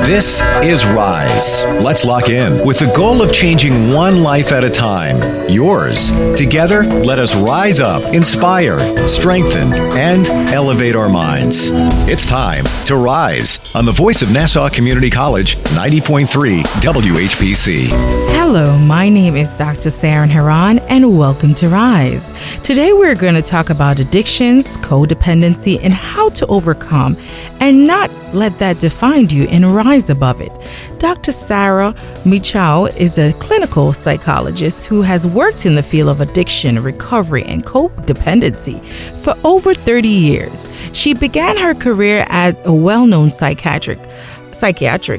This is Rise. Let's lock in with the goal of changing one life at a time. Yours. Together, let us rise up, inspire, strengthen, and elevate our minds. It's time to rise on the voice of Nassau Community College, 90.3 WHPC. Hello, my name is Dr. Saran Heron, and welcome to Rise. Today we're going to talk about addictions, codependency, and how to overcome and not let that define you and rise above it. Dr. Saran Michaud is a clinical psychologist who has worked in the field of addiction, recovery, and codependency for over 30 years. She began her career at a well-known psychiatric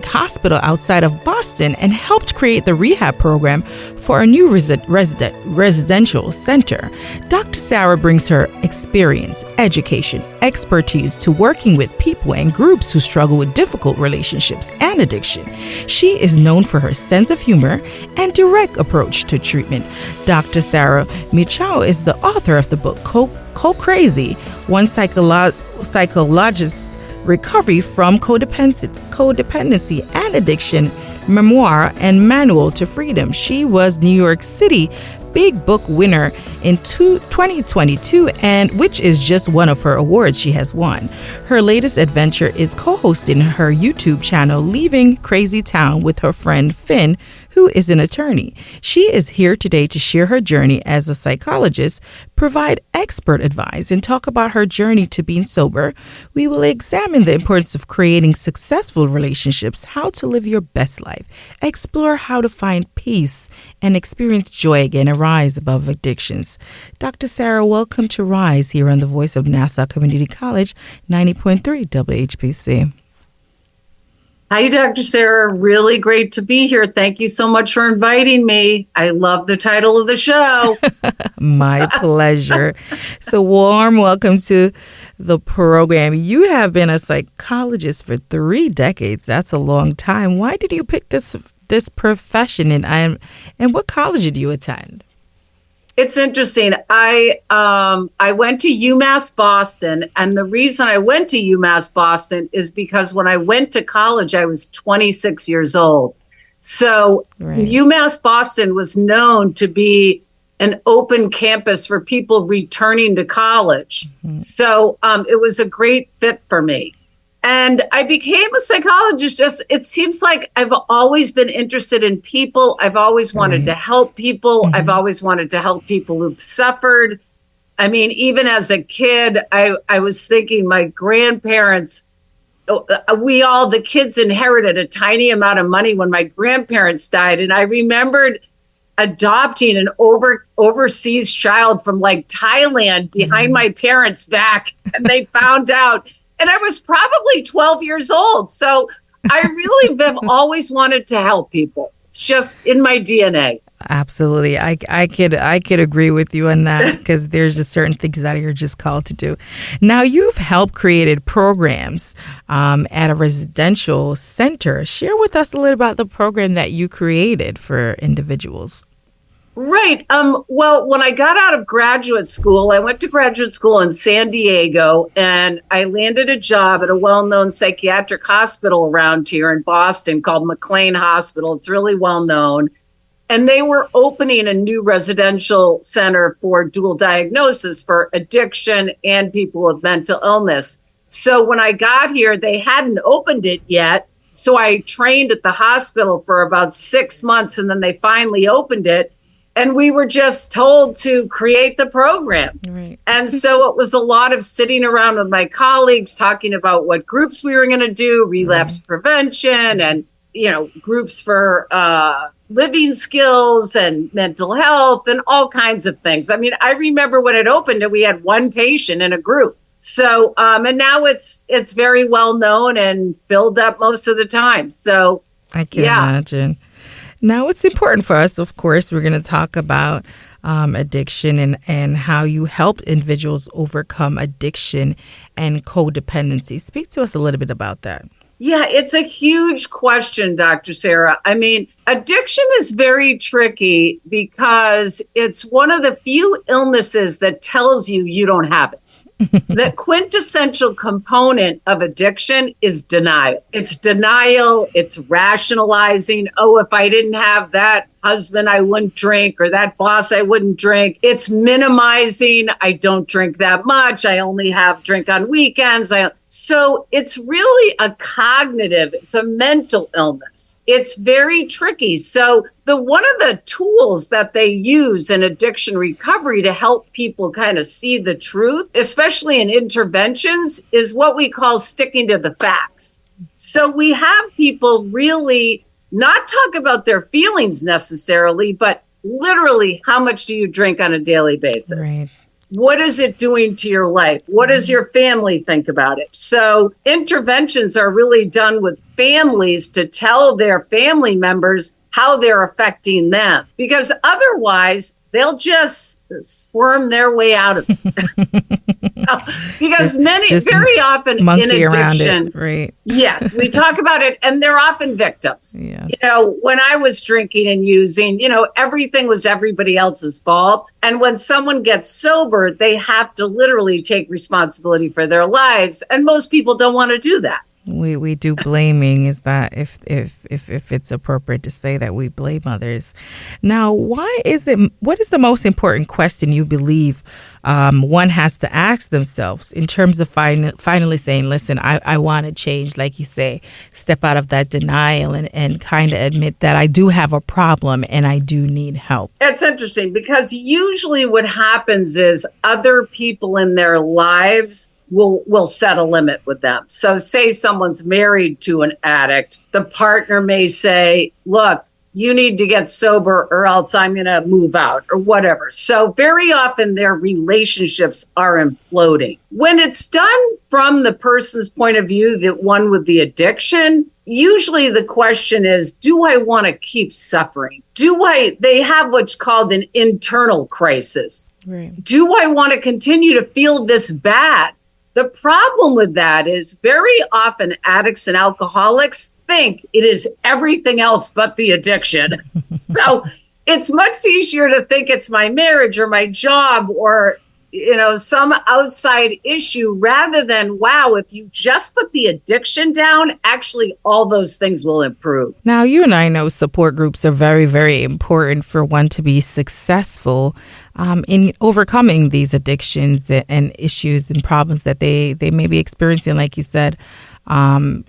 hospital outside of Boston and helped create the rehab program for a new residential center. Dr. Saran brings her experience, education, expertise to working with people and groups who struggle with difficult relationships and addiction. She is known for her sense of humor and direct approach to treatment. Dr. Saran Michaud is the author of the book CoCrazy, One Psychologist Recovery from Codependency and Addiction, Memoir, and Manual to Freedom. She was New York City Big Book winner in 2022, and which is just one of her awards she has won. Her latest adventure is co-hosting her YouTube channel, Leaving Crazy Town, with her friend Finn, who is an attorney. She is here today to share her journey as a psychologist, provide expert advice, and talk about her journey to being sober. We will examine the importance of creating successful relationships, how to live your best life, explore how to find peace, and experience joy again and rise above addictions. Dr. Saran, welcome to Rise here on the voice of Nassau Community College, 90.3 WHPC. Hi, Dr. Sarah. Really great to be here. Thank you so much for inviting me. I love the title of the show. My pleasure. So warm welcome to the program. You have been a psychologist for 3 decades. That's a long time. Why did you pick this profession, and what college did you attend? It's interesting. I went to UMass Boston, and the reason I went to UMass Boston is because when I went to college, I was 26 years old. So right. UMass Boston was known to be an open campus for people returning to college. Mm-hmm. So it was a great fit for me. And I became a psychologist. It seems like I've always been interested in people. I've always wanted to help people. Mm-hmm. I've always wanted to help people who've suffered. I mean, even as a kid, I was thinking my grandparents, the kids inherited a tiny amount of money when my grandparents died. And I remembered adopting an overseas child from Thailand behind my parents' back. And they found out. And I was probably 12 years old. So I really have always wanted to help people. It's just in my DNA. Absolutely. I could agree with you on that because there's just certain things that you're just called to do. Now, you've helped created programs at a residential center. Share with us a little about the program that you created for individuals. Right. Well, when I got out of graduate school, I went to graduate school in San Diego, and I landed a job at a well-known psychiatric hospital around here in Boston called McLean Hospital. It's really well-known. And they were opening a new residential center for dual diagnosis for addiction and people with mental illness. So when I got here, they hadn't opened it yet. So I trained at the hospital for about 6 months, and then they finally opened it. And we were just told to create the program. Right. And so it was a lot of sitting around with my colleagues, talking about what groups we were going to do, relapse prevention, and, groups for living skills and mental health and all kinds of things. I mean, I remember when it opened and we had one patient in a group. So, and now it's very well known and filled up most of the time. So I can imagine. Now, it's important for us, of course, we're going to talk about addiction and how you help individuals overcome addiction and codependency. Speak to us a little bit about that. Yeah, it's a huge question, Dr. Sarah. I mean, addiction is very tricky because it's one of the few illnesses that tells you you don't have it. The quintessential component of addiction is denial. It's denial. It's rationalizing. Oh, if I didn't have that husband, I wouldn't drink, or that boss, I wouldn't drink. It's minimizing. I don't drink that much. I only have drink on weekends. So it's really a cognitive, it's a mental illness. It's very tricky. So one of the tools that they use in addiction recovery to help people kind of see the truth, especially in interventions, is what we call sticking to the facts. So we have people really not talk about their feelings necessarily, but literally, how much do you drink on a daily basis? Right. What is it doing to your life? What does your family think about it? So interventions are really done with families to tell their family members how they're affecting them, because otherwise they'll just squirm their way out of it. Because very often in addiction, right? Yes, we talk about it, and they're often victims. Yes. When I was drinking and using, everything was everybody else's fault. And when someone gets sober, they have to literally take responsibility for their lives. And most people don't want to do that. We do blaming. Is that if it's appropriate to say that we blame others? Now, what is the most important question you believe one has to ask themselves in terms of finally saying, listen, I want to change, like you say, step out of that denial and kind of admit that I do have a problem and I do need help? It's interesting because usually what happens is other people in their lives will set a limit with them. So say someone's married to an addict, the partner may say, look, you need to get sober or else I'm going to move out or whatever. So very often their relationships are imploding. When it's done from the person's point of view, the one with the addiction, usually the question is, do I want to keep suffering? They have what's called an internal crisis. Right. Do I want to continue to feel this bad? The problem with that is very often addicts and alcoholics think it is everything else but the addiction. So it's much easier to think it's my marriage or my job or, some outside issue rather than, wow, if you just put the addiction down, actually all those things will improve. Now, you and I know support groups are very, very important for one to be successful in overcoming these addictions and issues and problems that they may be experiencing. Like you said,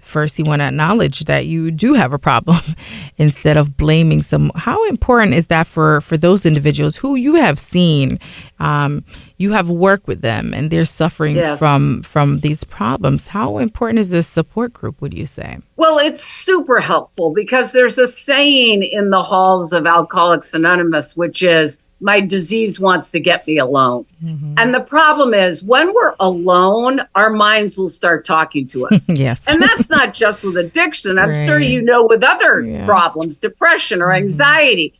first you want to acknowledge that you do have a problem instead of blaming some. How important is that for those individuals who you have seen, you have worked with them and they're suffering Yes. from these problems? How important is this support group, would you say? Well, it's super helpful because there's a saying in the halls of Alcoholics Anonymous, which is, my disease wants to get me alone. Mm-hmm. And the problem is when we're alone, our minds will start talking to us. Yes. And that's not just with addiction. I'm Right. sure with other Yes. problems, depression or anxiety.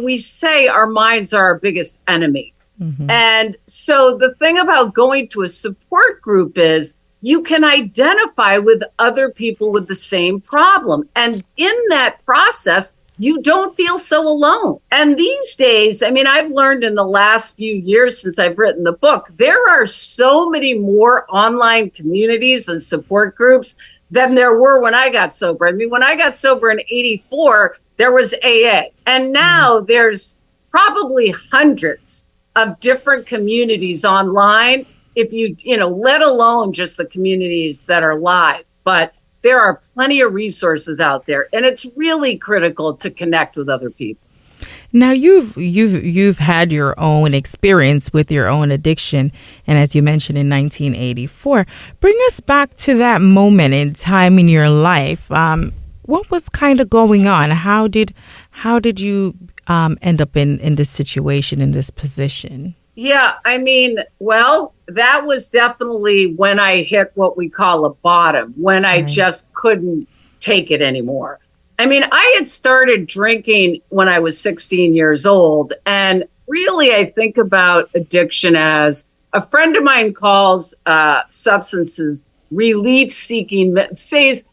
We say our minds are our biggest enemy. Mm-hmm. And so the thing about going to a support group is you can identify with other people with the same problem. And in that process, you don't feel so alone. And these days, I've learned in the last few years since I've written the book, there are so many more online communities and support groups than there were when I got sober. When I got sober in 1984, there was AA. And now there's probably hundreds of different communities online, if you let alone just the communities that are live. But there are plenty of resources out there, and it's really critical to connect with other people. Now you've had your own experience with your own addiction, and as you mentioned in 1984, bring us back to that moment in time in your life. What was kind of going on? How did you end up in this situation, in this position? Yeah, that was definitely when I hit what we call a bottom, when I just couldn't take it anymore. I had started drinking when I was 16 years old. And really, I think about addiction as a friend of mine calls substances relief-seeking, says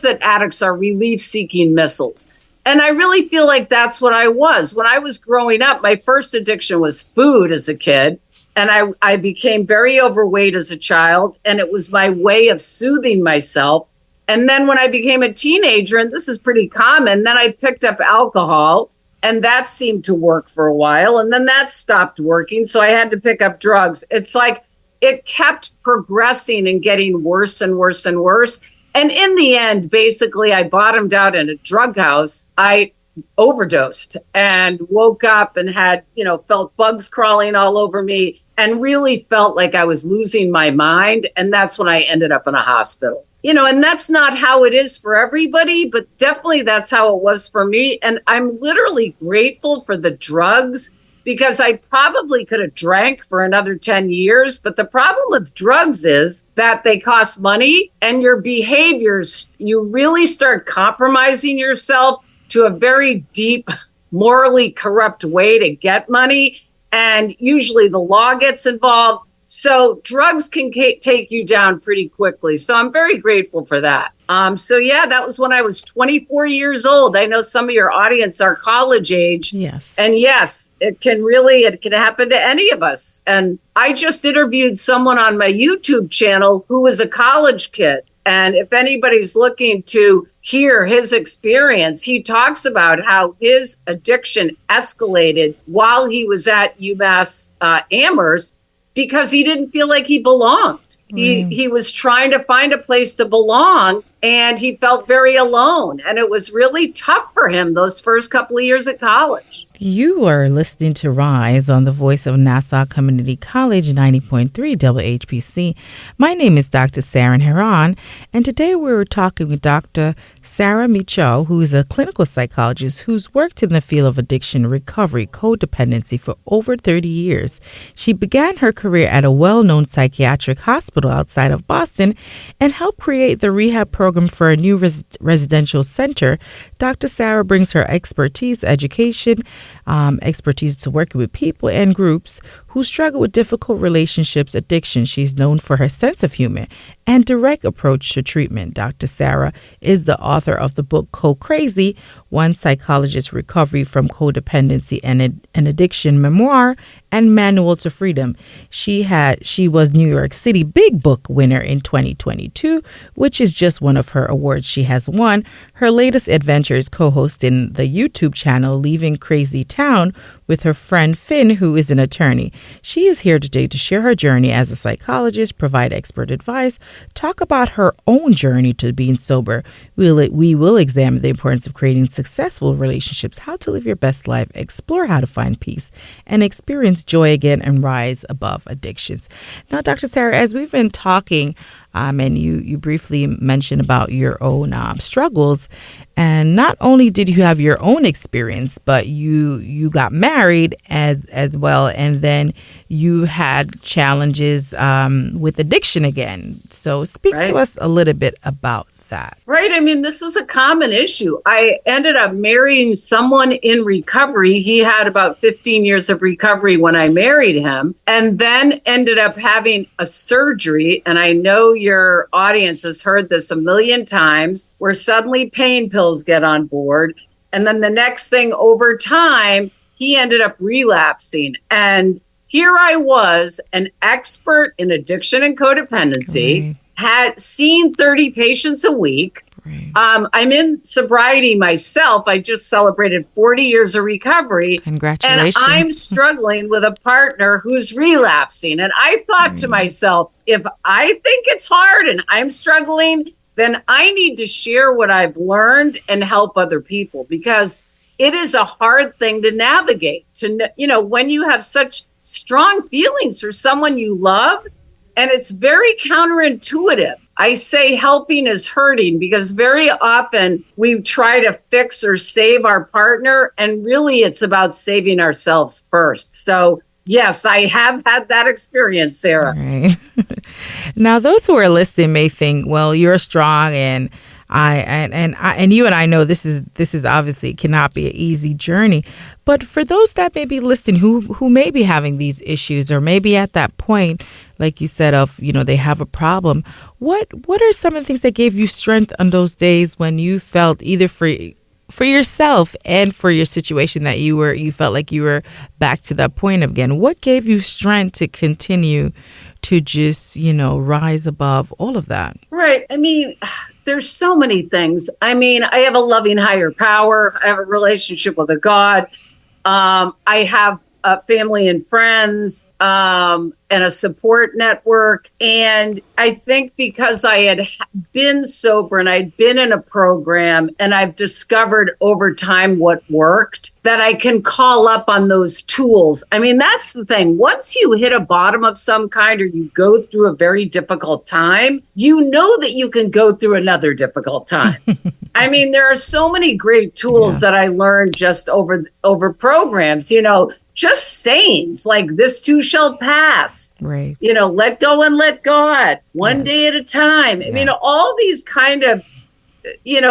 that addicts are relief-seeking missiles. And I really feel like that's what I was. When I was growing up, my first addiction was food as a kid. And I became very overweight as a child, and it was my way of soothing myself. And then when I became a teenager, and this is pretty common, then I picked up alcohol, and that seemed to work for a while. And then that stopped working. So I had to pick up drugs. It's like it kept progressing and getting worse and worse and worse. And in the end, basically, I bottomed out in a drug house. I overdosed and woke up and had, felt bugs crawling all over me and really felt like I was losing my mind. And that's when I ended up in a hospital. And that's not how it is for everybody, but definitely that's how it was for me. And I'm literally grateful for the drugs because I probably could have drank for another 10 years. But the problem with drugs is that they cost money and your behaviors, you really start compromising yourself to a very deep, morally corrupt way to get money. And usually the law gets involved. So drugs can take you down pretty quickly. So I'm very grateful for that. That was when I was 24 years old. I know some of your audience are college age. Yes. And yes, it can happen to any of us. And I just interviewed someone on my YouTube channel who was a college kid. And if anybody's looking to hear his experience, he talks about how his addiction escalated while he was at UMass Amherst because he didn't feel like he belonged. He was trying to find a place to belong, and he felt very alone. And it was really tough for him those first couple of years at college. You are listening to Rise on the Voice of Nassau Community College 90.3 WHPC. My name is Dr. Saran Heron, and today we're talking with Dr. Sarah Michaud, who is a clinical psychologist who's worked in the field of addiction recovery, codependency for over 30 years. She began her career at a well-known psychiatric hospital outside of Boston and helped create the rehab program for a new residential center. Dr. Sarah brings her expertise, education, expertise to working with people and groups who struggle with difficult relationships, addiction. She's known for her sense of humor and direct approach to treatment. Dr. Sarah is the author of the book CoCrazy, One Psychologist's Recovery from Codependency and Addiction, Memoir, and Manual to Freedom. She was New York City Big Book winner in 2022, which is just one of her awards she has won. Her latest adventure is co-hosting the YouTube channel Leaving Crazy Town with her friend Finn, who is an attorney. She is here today to share her journey as a psychologist, provide expert advice, talk about her own journey to being sober. We will examine the importance of creating successful relationships, how to live your best life, explore how to find peace, and experience joy again and rise above addictions. Now, Dr. Sarah, as we've been talking, and you briefly mentioned about your own struggles, and not only did you have your own experience, but you got married as well, and then you had challenges with addiction again. So speak to us a little bit about that. Right. I mean, this is a common issue. I ended up marrying someone in recovery. He had about 15 years of recovery when I married him, and then ended up having a surgery. And I know your audience has heard this a million times, where suddenly pain pills get on board. And then the next thing, over time, he ended up relapsing. And here I was, an expert in addiction and codependency, had seen 30 patients a week. Right. I'm in sobriety myself. I just celebrated 40 years of recovery. Congratulations. And I'm struggling with a partner who's relapsing. And I thought to myself, if I think it's hard and I'm struggling, then I need to share what I've learned and help other people, because it is a hard thing to navigate. When you have such strong feelings for someone you love, and it's very counterintuitive. I say helping is hurting, because very often we try to fix or save our partner, and really it's about saving ourselves first. So yes, I have had that experience, Sarah. Right. Now, those who are listening may think, well, you're strong, and you and I know this is obviously cannot be an easy journey. But for those that may be listening who may be having these issues, or maybe at that point, like you said, of they have a problem, what are some of the things that gave you strength on those days when you felt either for yourself and for your situation that you felt like you were back to that point again, what gave you strength to continue to just, rise above all of that? Right. I mean, there's so many things. I mean, I have a loving higher power. I have a relationship with a God. I have family and friends, and a support network. And I think because I had been sober and I'd been in a program and I've discovered over time what worked, that I can call up on those tools. I mean, that's the thing. Once you hit a bottom of some kind or you go through a very difficult time, you know that you can go through another difficult time. I mean, there are so many great tools that I learned just over programs, just sayings like this too shall pass, right? Let go and let God, one day at a time. I mean, all these kind of,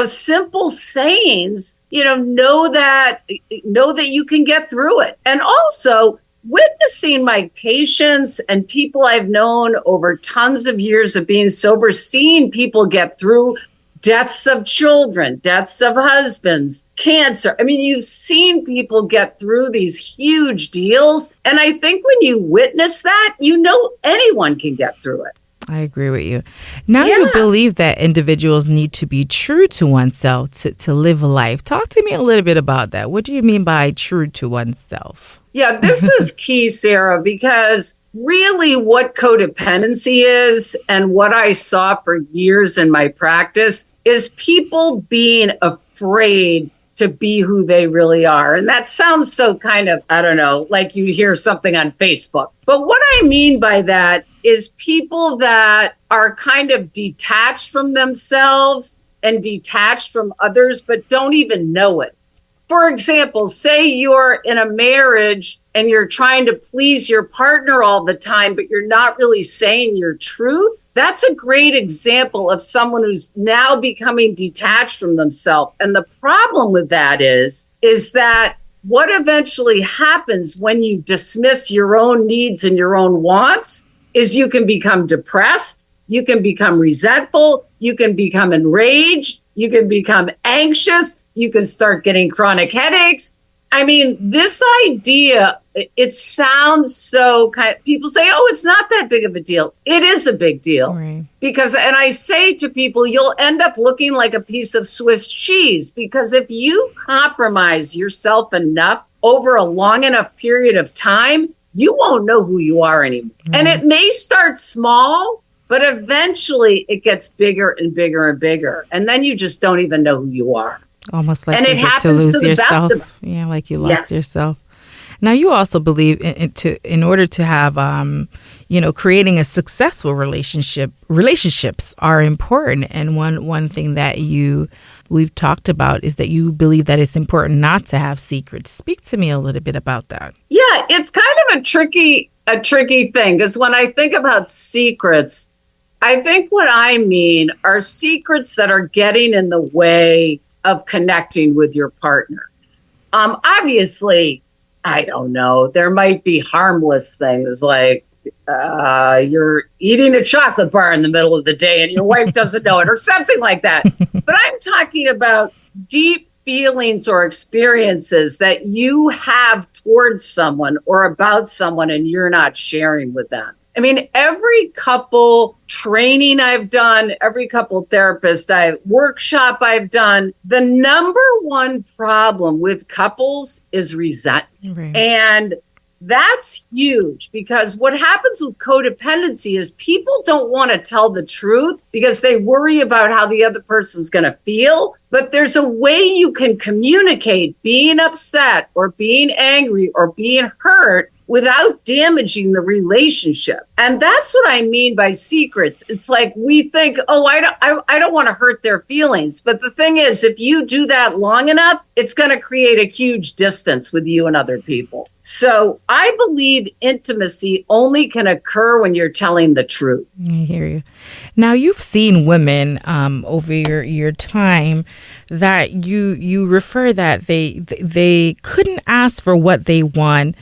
simple sayings, know that you can get through it. And also witnessing my patients and people I've known over tons of years of being sober, seeing people get through deaths of children, deaths of husbands, cancer. I mean, you've seen people get through these huge deals. And I think when you witness that, anyone can get through it. I agree with you. Now you believe that individuals need to be true to oneself to live a life. Talk to me a little bit about that. What do you mean by true to oneself? Yeah, this is key, Sarah, because really what codependency is and what I saw for years in my practice is people being afraid to be who they really are. And that sounds so kind of, I don't know, like you hear something on Facebook. But what I mean by that is people that are kind of detached from themselves and detached from others, but don't even know it. For example, say you're in a marriage and you're trying to please your partner all the time, but you're not really saying your truth. That's a great example of someone who's now becoming detached from themselves. And the problem with that is that what eventually happens when you dismiss your own needs and your own wants is you can become depressed, you can become resentful, you can become enraged, you can become anxious, you can start getting chronic headaches. I mean, this idea, it sounds so kind of, people say, oh, it's not that big of a deal. It is a big deal. Right. Because, and I say to people, you'll end up looking like a piece of Swiss cheese, because if you compromise yourself enough over a long enough period of time, you won't know who you are anymore. Right. And it may start small, but eventually it gets bigger and bigger and bigger. And then you just don't even know who you are. Almost like and you it get happens to lose to the yourself. best of us. Yeah, like you lost yourself. Now, you also believe in order to have, creating a successful relationships are important. And one thing that we've talked about is that you believe that it's important not to have secrets. Speak to me a little bit about that. Yeah, it's kind of a tricky thing, because when I think about secrets, I think what I mean are secrets that are getting in the way of connecting with your partner. Obviously, I don't know, there might be harmless things like you're eating a chocolate bar in the middle of the day and your wife doesn't know it or something like that. But I'm talking about deep feelings or experiences that you have towards someone or about someone and you're not sharing with them. I mean, every couple training I've done, every couple therapist workshop I've done, the number one problem with couples is resentment. Right. And that's huge, because what happens with codependency is people don't want to tell the truth because they worry about how the other person's going to feel. But there's a way you can communicate being upset or being angry or being hurt without damaging the relationship. And that's what I mean by secrets. It's like we think, oh, I don't want to hurt their feelings. But the thing is, if you do that long enough, it's going to create a huge distance with you and other people. So I believe intimacy only can occur when you're telling the truth. I hear you. Now, you've seen women over your time that you refer that they couldn't ask for what they want.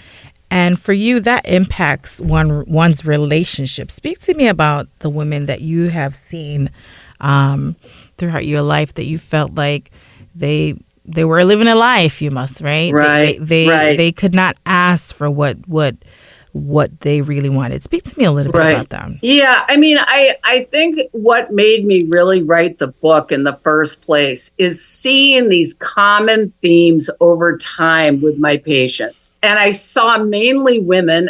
And for you, that impacts one's relationship. Speak to me about the women that you have seen throughout your life that you felt like they they were living a life, you must, right? Right. They could not ask for what they really wanted. Speak to me a little bit about them. Yeah, I mean, I think what made me really write the book in the first place is seeing these common themes over time with my patients. And I saw mainly women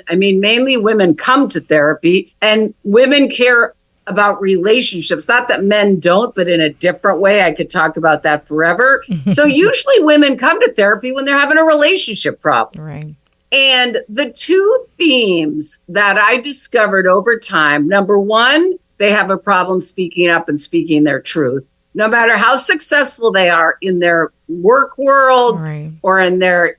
come to therapy, and women care about relationships. Not that men don't, but in a different way. I could talk about that forever. So usually women come to therapy when they're having a relationship problem. Right. And the two themes that I discovered over time, number one, they have a problem speaking up and speaking their truth. No matter how successful they are in their work world or in their,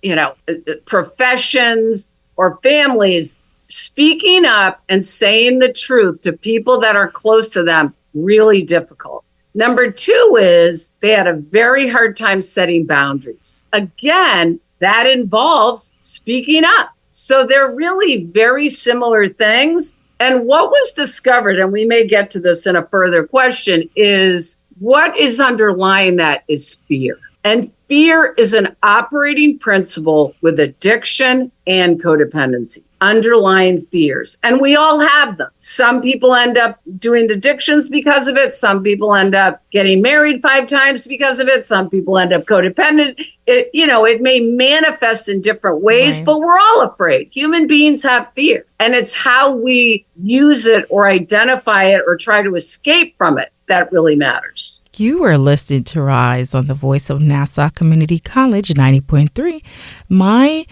professions or families, speaking up and saying the truth to people that are close to them, really difficult. Number two is they had a very hard time setting boundaries. Again, that involves speaking up. So they're really very similar things. And what was discovered, and we may get to this in a further question, is what is underlying that is fear. And fear is an operating principle with addiction and codependency, underlying fears. And we all have them. Some people end up doing addictions because of it. Some people end up getting married 5 times because of it. Some people end up codependent. It may manifest in different ways, but we're all afraid. Human beings have fear. And it's how we use it or identify it or try to escape from it that really matters. You are listening to Rise on the voice of Nassau Community College 90.3. My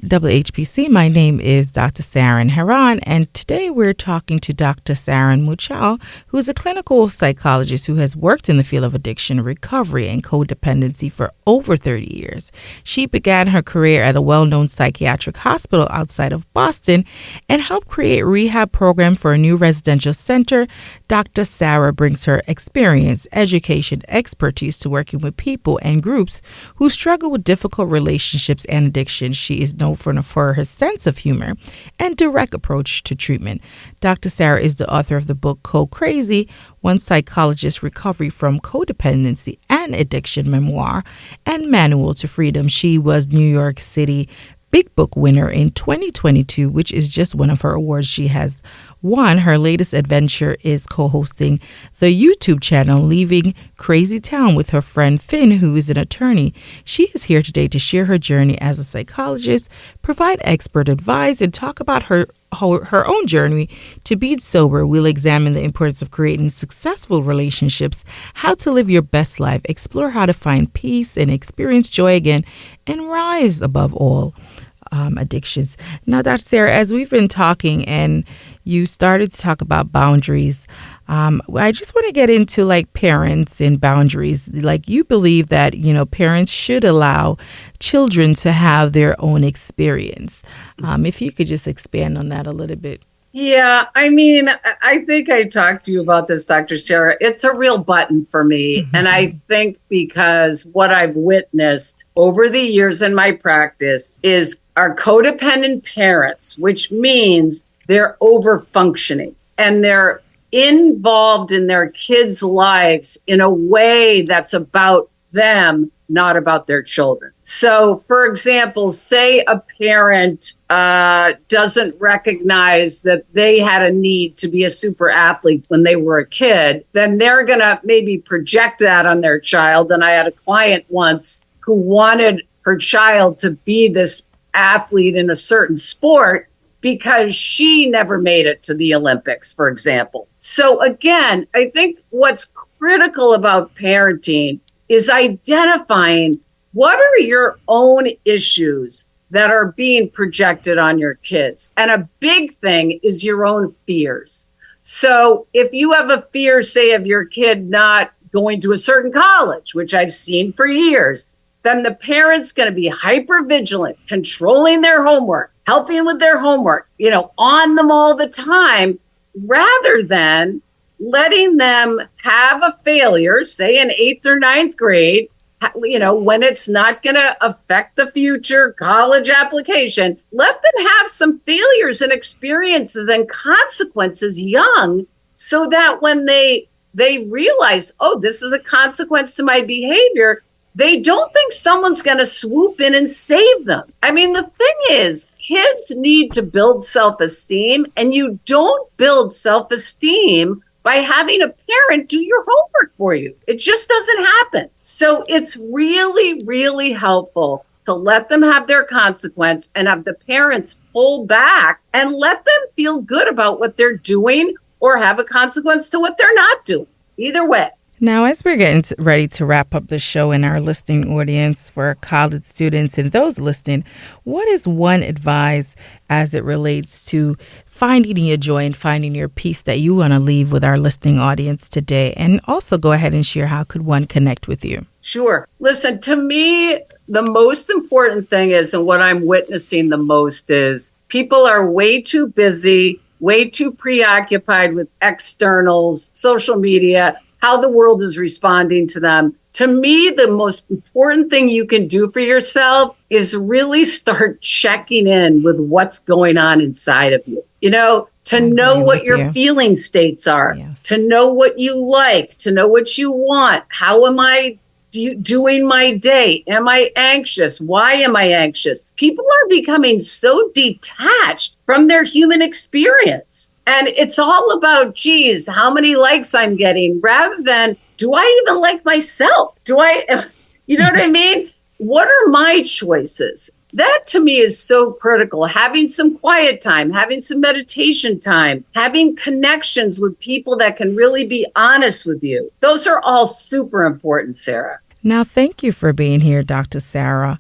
WHPC. My name is Dr. Saran Heron, and today we're talking to Dr. Saran Michaud, who is a clinical psychologist who has worked in the field of addiction recovery and codependency for over 30 years. She began her career at a well-known psychiatric hospital outside of Boston and helped create a rehab program for a new residential center. Dr. Sarah brings her experience, education, expertise to working with people and groups who struggle with difficult relationships and addiction. She is known for her sense of humor and direct approach to treatment. Dr. Sarah is the author of the book CoCrazy, One Psychologist's Recovery from Codependency and Addiction Memoir, and Manual to Freedom. She was New York City Big Book winner in 2022, which is just one of her awards she has won. Her latest adventure is co-hosting the YouTube channel Leaving Crazy Town with her friend Finn, who is an attorney. She is here today to share her journey as a psychologist, provide expert advice, and talk about her own journey to be sober. We'll examine the importance of creating successful relationships, how to live your best life, explore how to find peace and experience joy again, and rise above all addictions. Now, Dr. Sarah, as we've been talking and you started to talk about boundaries, I just want to get into like parents and boundaries. Like you believe that, parents should allow children to have their own experience. If you could just expand on that a little bit. Yeah, I mean, I think I talked to you about this, Dr. Sarah. It's a real button for me. Mm-hmm. And I think because what I've witnessed over the years in my practice is our codependent parents, which means they're over functioning and they're involved in their kids' lives in a way that's about them, not about their children. So, for example, say a parent doesn't recognize that they had a need to be a super athlete when they were a kid, then they're going to maybe project that on their child. And I had a client once who wanted her child to be this athlete in a certain sport because she never made it to the Olympics, for example. So again, I think what's critical about parenting is identifying what are your own issues that are being projected on your kids. And a big thing is your own fears. So if you have a fear, say, of your kid not going to a certain college, which I've seen for years, then the parent's going to be hyper vigilant, controlling their homework, helping with their homework, on them all the time, rather than letting them have a failure, say in 8th or 9th grade, when it's not going to affect the future college application. Let them have some failures and experiences and consequences young, so that when they realize, oh, this is a consequence to my behavior, they don't think someone's going to swoop in and save them. I mean, the thing is, kids need to build self-esteem, and you don't build self-esteem by having a parent do your homework for you. It just doesn't happen. So it's really, really helpful to let them have their consequence and have the parents pull back and let them feel good about what they're doing or have a consequence to what they're not doing. Either way. Now, as we're getting ready to wrap up the show in our listening audience for college students and those listening, what is one advice as it relates to finding your joy and finding your peace that you want to leave with our listening audience today? And also go ahead and share how could one connect with you? Sure. Listen, to me, the most important thing is, and what I'm witnessing the most is, people are way too busy, way too preoccupied with externals, social media, how the world is responding to them. To me, the most important thing you can do for yourself is really start checking in with what's going on inside of you. You know, to know what your feeling states are, to know what you like, to know what you want. How am I doing my day? Am I anxious? Why am I anxious? People are becoming so detached from their human experience. And it's all about, geez, how many likes I'm getting, rather than, do I even like myself? You know what I mean? What are my choices? That to me is so critical. Having some quiet time, having some meditation time, having connections with people that can really be honest with you. Those are all super important, Sarah. Now, thank you for being here, Dr. Sarah.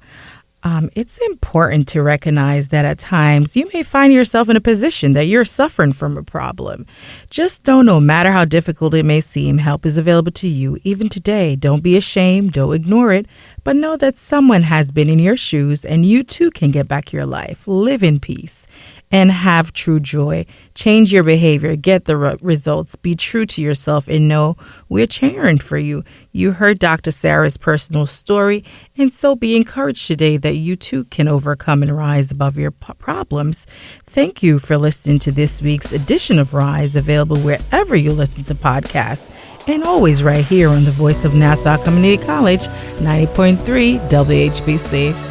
It's important to recognize that at times you may find yourself in a position that you're suffering from a problem. Just know, no matter how difficult it may seem, help is available to you even today. Don't be ashamed. Don't ignore it. But know that someone has been in your shoes and you too can get back your life. Live in peace and have true joy. Change your behavior. Get the results. Be true to yourself and know we're cheering for you. You heard Dr. Sarah's personal story, and so be encouraged today that you too can overcome and rise above your problems. Thank you for listening to this week's edition of Rise, available wherever you listen to podcasts, and always right here on the voice of Nassau Community College, 90.3 WHPC.